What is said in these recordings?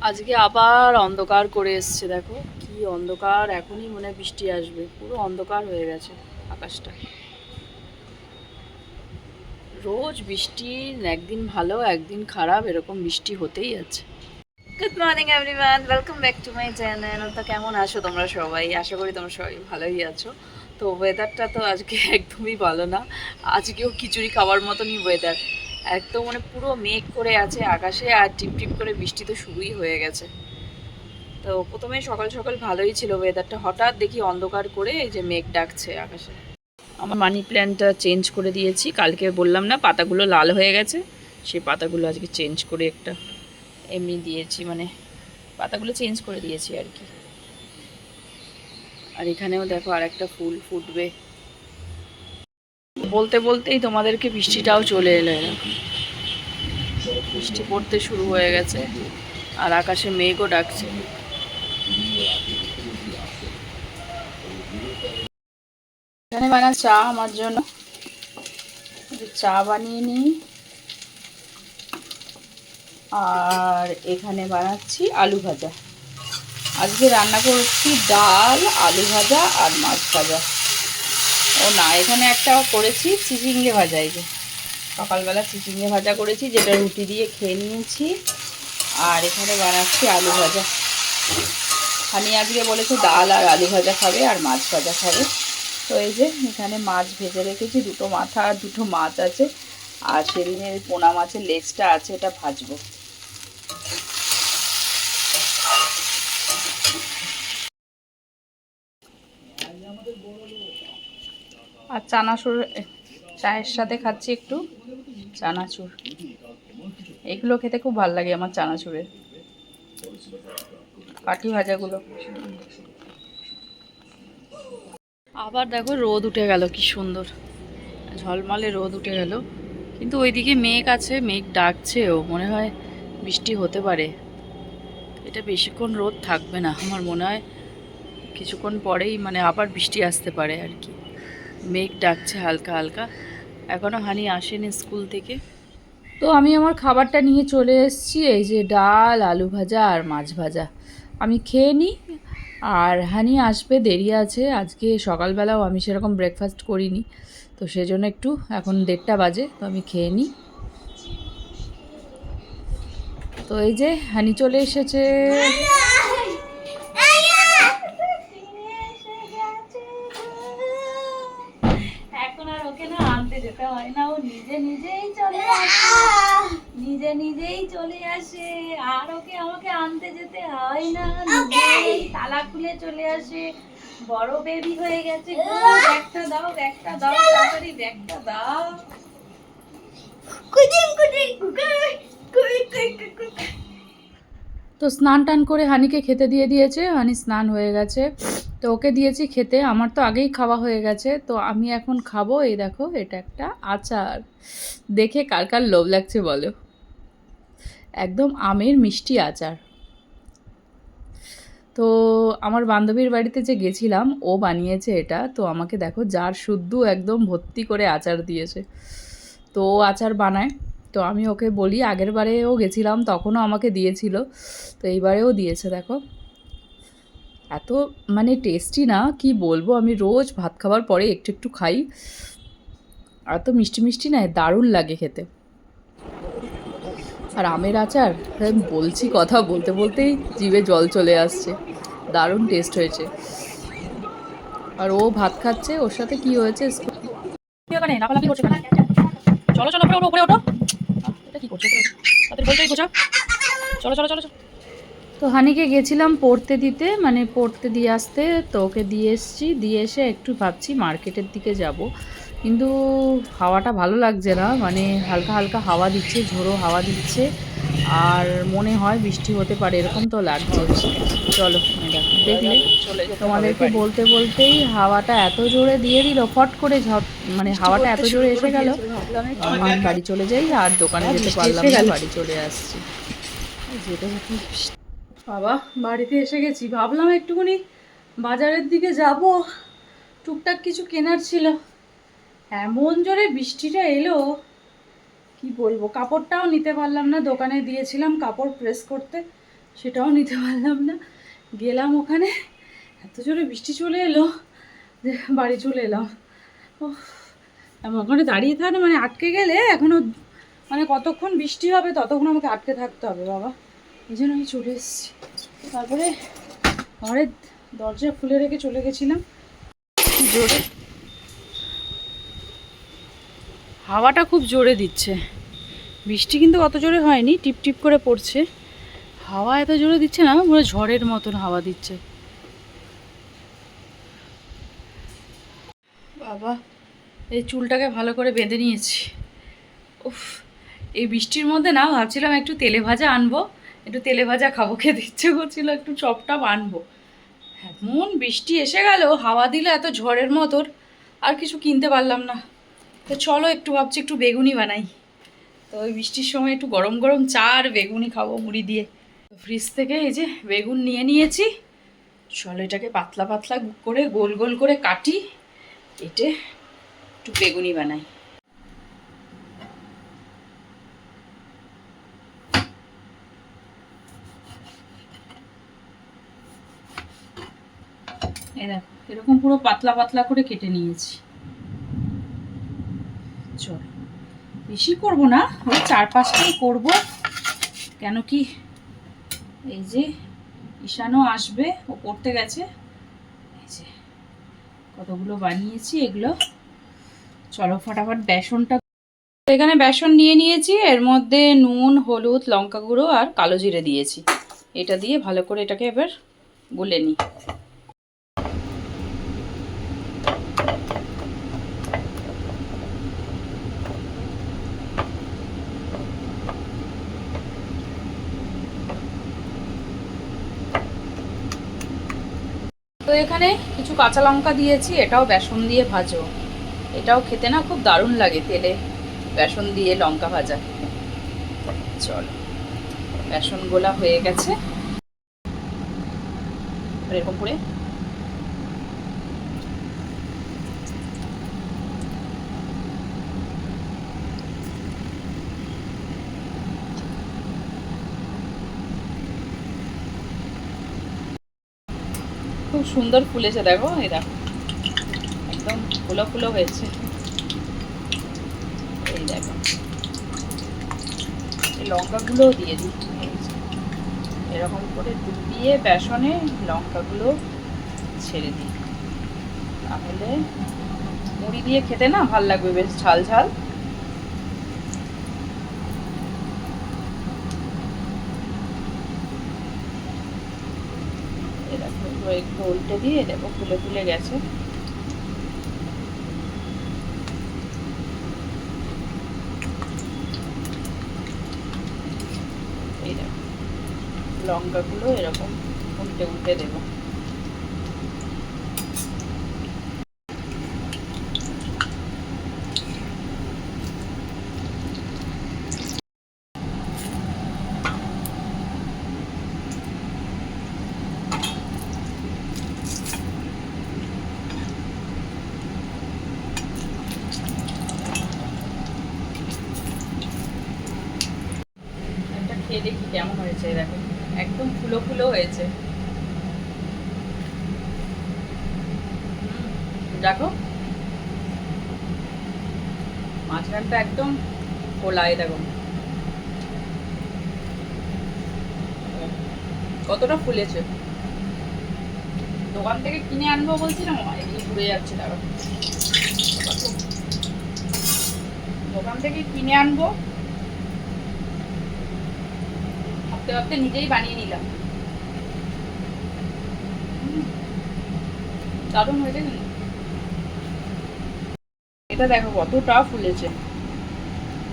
আজকে আবার অন্ধকার করে এসছে, দেখো কি অন্ধকার। এখনই মনে হয় বৃষ্টি আসবে, পুরো অন্ধকার হয়ে গেছে আকাশটা। রোজ বৃষ্টি, একদিন ভালো একদিন খারাপ, এরকম বৃষ্টি হতেই আছে। Good morning everyone, welcome back to my channel. তো কেমন আছো তোমরা সবাই? আশা করি তোমরা সবাই ভালোই আছো। তো ওয়েদারটা তো আজকে একদমই ভালো না। আজকেও খিচুড়ি খাওয়ার মতনই ওয়েদার। একদম মানে পুরো মেঘ করে আছে আকাশে, আর টিপ টিপ করে বৃষ্টি তো শুরুই হয়ে গেছে। তো প্রথমে সকাল সকাল ভালোই ছিল ওয়েদারটা, হঠাৎ দেখি অন্ধকার করে এই যে মেঘ ডাকছে আকাশে। আমার মানি প্ল্যান্টটা চেঞ্জ করে দিয়েছি, কালকে বললাম না পাতাগুলো লাল হয়ে গেছে, সেই পাতাগুলো আজকে চেঞ্জ করে একটা এমনি দিয়েছি, মানে পাতাগুলো চেঞ্জ করে দিয়েছি আর কি। আর এখানেও দেখো আর একটা ফুল ফুটবে। বলতে বলতেই তোমাদেরকে বৃষ্টিটাও চলে এলো, এরকম বৃষ্টি পড়তে শুরু হয়ে গেছে আর আকাশে মেঘও ডাকছে। এখানে বানা চা আমার জন্য, চা বানিয়ে নিই। আর এখানে বানাচ্ছি আলু ভাজা। আজকে রান্না করছি ডাল, আলু ভাজা আর মাছ ভাজা। ও না, এখানে একটা করেছি চিচিঙ্গে ভাজা। এই যে সকালবেলা চিচিঙ্গে ভাজা করেছি, যেটা রুটি দিয়ে খেয়ে নিয়েছি। আর এখানে বানাচ্ছি আলু ভাজা। হানি আজকে বলেছে ডাল আর আলু ভাজা খাবে আর মাছ ভাজা খাবে। তো এই যে এখানে মাছ ভেজে রেখেছি, দুটো মাথা আর দুটো মাছ আছে। আর সেদিনের পোনা মাছের লেজটা আছে, এটা ভাজবো। আর চানাচুর চায়ের সাথে খাচ্ছি একটু চানাচুর। এগুলো খেতে খুব ভালো লাগে আমার, চানাচুরের কাঠি ভাজাগুলো। আবার দেখো রোদ উঠে গেল, কি সুন্দর ঝলমলে রোদ উঠে গেল। কিন্তু ওইদিকে মেঘ আছে, মেঘ ডাকছেও, মনে হয় বৃষ্টি হতে পারে। এটা বেশিক্ষণ রোদ থাকবে না আমার মনে হয়, কিছুক্ষণ পরেই মানে আবার বৃষ্টি আসতে পারে আর কি। মেঘ ডাকছে হালকা হালকা। এখনও হানি আসেনি স্কুল থেকে। তো আমি আমার খাবারটা নিয়ে চলে এসেছি, এই যে ডাল, আলু ভাজা আর মাছ ভাজা। আমি খেয়ে নিই, আর হানি আসবে, দেরি আছে। আজকে সকালবেলাও আমি সেরকম ব্রেকফাস্ট করিনি, তো সেজন্য একটু এখন 1:30 বাজে, তো আমি খেয়ে নিই। তো এই যে হানি চলে এসেছে। এখন আর ওকে না আনতে যেতে হয় না, ও নিজে নিজেই চলে আসে, নিজে নিজেই চলে আসে। আর ওকে আমাকে আনতে যেতে হয় না, নিজেই তালা খুলে চলে আসে। বড় বেবি হয়ে গেছে। ব্যাগটা দাও, ব্যাগটা দাও, তাড়াতাড়ি ব্যাগটা দাও। তো স্নান টান করে হানিকে খেতে দিয়ে দিয়েছে, হানি স্নান হয়ে গেছে। তো ওকে দিয়েছি খেতে, আমার তো আগেই খাওয়া হয়ে গেছে। তো আমি এখন খাবো। এই দেখো, এটা একটা আচার, দেখে কার কার লোভ লাগছে বলো। একদম আমের মিষ্টি আচার। তো আমার বান্ধবীর বাড়িতে যে গেছিলাম, ও বানিয়েছে এটা। তো আমাকে দেখো জার শুদ্ধ একদম ভর্তি করে আচার দিয়েছে। তো ও আচার বানায়, তো আমি ওকে বলি, আগের বারেও গেছিলাম তখনও আমাকে দিয়েছিল, তো এইবারেও দিয়েছে। দেখো এত মানে টেস্টি না, কি বলবো। আমি রোজ ভাত খাবার পরে একটু একটু খাই। এত মিষ্টি মিষ্টি না, দারুণ লাগে খেতে। আর আমের আচার, আমি বলছি কথা বলতে বলতেই জিভে জল চলে আসছে। দারুণ টেস্ট হয়েছে। আর ও ভাত খাচ্ছে, ওর সাথে কি হয়েছে, চলো চলো উপরে ওঠো, উপরে ওঠো। এটা কি করছো? তাদের বলতেই বোঝা। চলো চলো চলো চলো। তো হানিকে গেছিলাম পড়তে দিতে, মানে পড়তে দিয়ে আসতে। তো ওকে দিয়ে এসছি, দিয়ে এসে একটু ভাবছি মার্কেটের দিকে যাব, কিন্তু হাওয়াটা ভালো লাগছে না, মানে হালকা হালকা হাওয়া দিচ্ছে, ঝোড়ো হাওয়া দিচ্ছে, আর মনে হয় বৃষ্টি হতে পারে এরকম তো লাগছে। চলো দেখো, দেখলে তোমাদেরকে বলতে বলতেই হাওয়াটা এত জোরে দিয়ে দিল, ফট করে ঝট, মানে হাওয়াটা এত জোরে এসে গেল, আমি বাড়ি চলে যাই, আর দোকানে যেতে পারলাম না, বাড়ি চলে আসছি। যেতে যেতে বাবা, বাড়িতে এসে গেছি। ভাবলাম একটুখানি বাজারের দিকে যাব, টুকটাক কিছু কেনার ছিল। এমন জোরে বৃষ্টিটা এলো, কি বলবো। কাপড়টাও নিতে পারলাম না, দোকানে দিয়েছিলাম কাপড় প্রেস করতে, সেটাও নিতে পারলাম না। গেলাম ওখানে, এত জোরে বৃষ্টি চলে এলো যে বাড়ি চলে এলাম। ও, ওখানে দাঁড়িয়ে থাকলে মানে আটকে গেলে এখনও মানে কতক্ষণ বৃষ্টি হবে ততক্ষণ আমাকে আটকে থাকতে হবে বাবা, এই জন্য আমি চলে এসেছি। তারপরে ঘরের দরজা খুলে রেখে চলে গেছিলাম। জোরে হাওয়াটা খুব জোরে দিচ্ছে, বৃষ্টি কিন্তু অত জোরে হয়নি, টিপ টিপ করে পড়ছে। হাওয়া এত জোরে দিচ্ছে না, পুরো ঝড়ের মতন হাওয়া দিচ্ছে বাবা। এই চুলটাকে ভালো করে বেঁধে নিয়েছি। উফ, এই বৃষ্টির মধ্যে না ভাবছিলাম একটু তেলে ভাজা আনবো, একটু তেলে ভাজা খাবো, খেতে ইচ্ছে করছিল, একটু চপটা আনবো। এমন বৃষ্টি এসে গেল, হাওয়া দিলে এত ঝড়ের মতন, আর কিছু কিনতে পারলাম না। তো চলো একটু ভাবছি একটু বেগুনি বানাই। তো ওই বৃষ্টির সময় একটু গরম গরম চা আর বেগুনি খাবো মুড়ি দিয়ে। তো ফ্রিজ থেকে এই যে বেগুন নিয়ে নিয়েছি, চলো এটাকে পাতলা পাতলা করে গোল গোল করে কাটি, কেটে একটু বেগুনি বানাই। এই দেখো এরকম পুরো পাতলা পাতলা করে কেটে নিয়েছি। চলো বেশি করব না, ওই 4-5টাই করবো, কেন কি এই যে ঈশানও আসবে, ও পড়তে গেছে। এই যে কতগুলো বানিয়েছি এগুলো। চলো ফটাফট বেসনটা, এখানে বেসন নিয়ে নিয়েছি, এর মধ্যে নুন, হলুদ, লঙ্কা গুঁড়ো আর কালো জিরে দিয়েছি। এটা দিয়ে ভালো করে এটাকে এবার গুলে নিই। তো এখানে কিছু কাঁচা লঙ্কা দিয়েছি, এটাও বেসন দিয়ে ভাজো, এটাও খেতে না খুব দারুণ লাগে তেলে বেসন দিয়ে লঙ্কা ভাজা। চলো বেসন গোলা হয়ে গেছে, এরকম করে খুব সুন্দর ফুলেছে, দেখো এই দেখো একদম ফুলো ফুলো হয়েছে। এই দেখো এই লঙ্কাগুলোও দিয়ে দিই, এরকম করে ডুবিয়ে বেসনে লঙ্কাগুলো ছেড়ে দিই, তাহলে মুড়ি দিয়ে খেতে না ভাল লাগবে, বেশ ঝাল ঝাল। একটু উল্টে দিয়ে দেখো ফুলে ফুলে গেছে। এই দেখো লঙ্কাগুলো এরকম উল্টে উল্টে দেবো। খেয়ে দেখি কেমন হয়েছে, দেখো একদম ফুলো ফুলো হয়েছে। দেখো মাঝখানটা একদম খোলা, এই দেখো কতটা ফুলেছে। দোকান থেকে কিনে আনবো বলছিলাম, এগুলো ঘুরে যাচ্ছে, দেখো দোকান থেকে কিনে আনবো ভাবতে ভাবতে নিজেই বানিয়ে নিলাম। দারুণ হয়েছে কিন্তু, এটা দেখো কতটা ফুলেছে।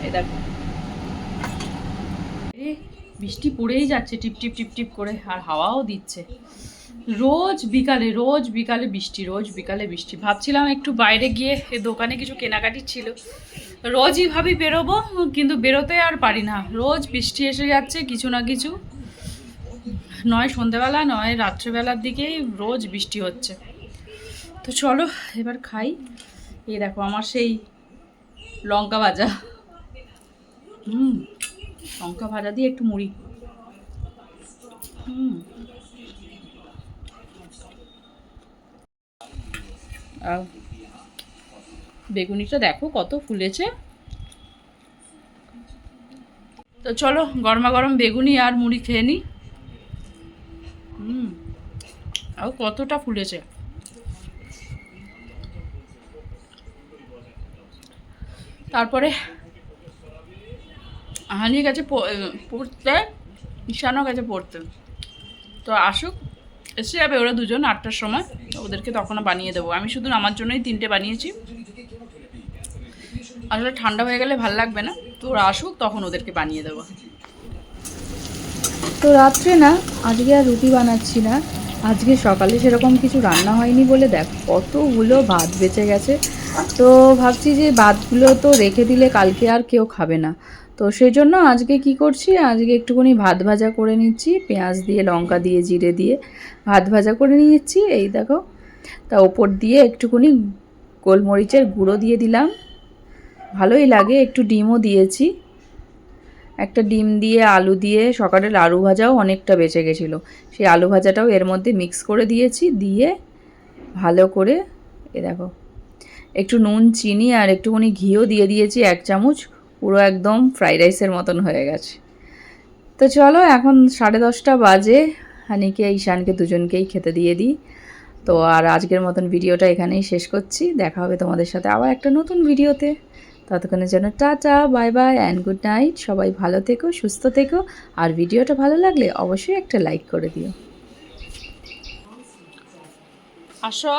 এই দেখো বৃষ্টি পড়েই যাচ্ছে টিপ টিপ টিপ টিপ করে, আর হাওয়াও দিচ্ছে। রোজ বিকালে বৃষ্টি, রোজ বিকালে বৃষ্টি। ভাবছিলাম একটু বাইরে গিয়ে দোকানে কিছু কেনাকাটি ছিল, রোজই ভাবি বেরোবো, কিন্তু বেরোতে আর পারি না, রোজ বৃষ্টি এসে যাচ্ছে কিছু না কিছু, নয় সন্ধেবেলা নয় রাত্রেবেলার দিকেই রোজ বৃষ্টি হচ্ছে। তো চলো এবার খাই। এই দেখো আমার সেই লঙ্কা ভাজা, লঙ্কা ভাজা দিয়ে একটু মুড়ি। আর বেগুনিটা দেখো কত ফুলেছে। তো চলো গরমা গরম বেগুনি আর মুড়ি খেয়ে নিই। আর কতটা ফুলেছে। তারপরে হানি গেছে পড়তে, ঈশানও গেছে পড়তে। তো আসুক, এসে যাবে ওরা দুজন 8টার সময়, ওদেরকে তখনও বানিয়ে দেবো। আমি শুধু আমার জন্যই 3টে বানিয়েছি, আসলে ঠান্ডা হয়ে গেলে ভাল লাগবে না। তো ওরা আসুক তখন ওদেরকে বানিয়ে দেবো। তো রাত্রে না আজকে আর রুটি বানাচ্ছি না, আজকে সকালে সেরকম কিছু রান্না হয়নি বলে দেখ কতগুলো ভাত বেঁচে গেছে। তো ভাবছি যে ভাতগুলো তো রেখে দিলে কালকে আর কেউ খাবে না। তো সেই জন্য আজকে কি করছি, আজকে একটুখানি ভাত ভাজা করে নিচ্ছি, পেঁয়াজ দিয়ে লঙ্কা দিয়ে জিরে দিয়ে ভাত ভাজা করে নিচ্ছি। এই দেখো, তা ওপর দিয়ে একটুখানি গোলমরিচের গুঁড়ো দিয়ে দিলাম, ভালোই লাগে। একটু ডিমও দিয়েছি, একটা ডিম দিয়ে আলু দিয়ে, সকালের আলু ভাজাও অনেকটা বেঁচে গেছিলো, সেই আলু ভাজাটাও এর মধ্যে মিক্স করে দিয়েছি। দিয়ে ভালো করে দেখো একটু নুন চিনি আর একটুখানি ঘিও দিয়ে দিয়েছি 1 চামচ, পুরো একদম ফ্রাইড রাইসের মতন হয়ে গেছে। তো চলো এখন 10:30 বাজে, হানিকে ঈশানকে দুজনকেই খেতে দিয়ে দিই। তো আর আজকের মতন ভিডিওটা এখানেই শেষ করছি, দেখা হবে তোমাদের সাথে আবার একটা নতুন ভিডিওতে। ততক্ষণের জন্য tata, bye bye and good night. সবাই ভালো থেকো, সুস্থ থেকো, আর ভিডিওটা ভালো লাগলে অবশ্যই একটা লাইক করে দিও। আসো।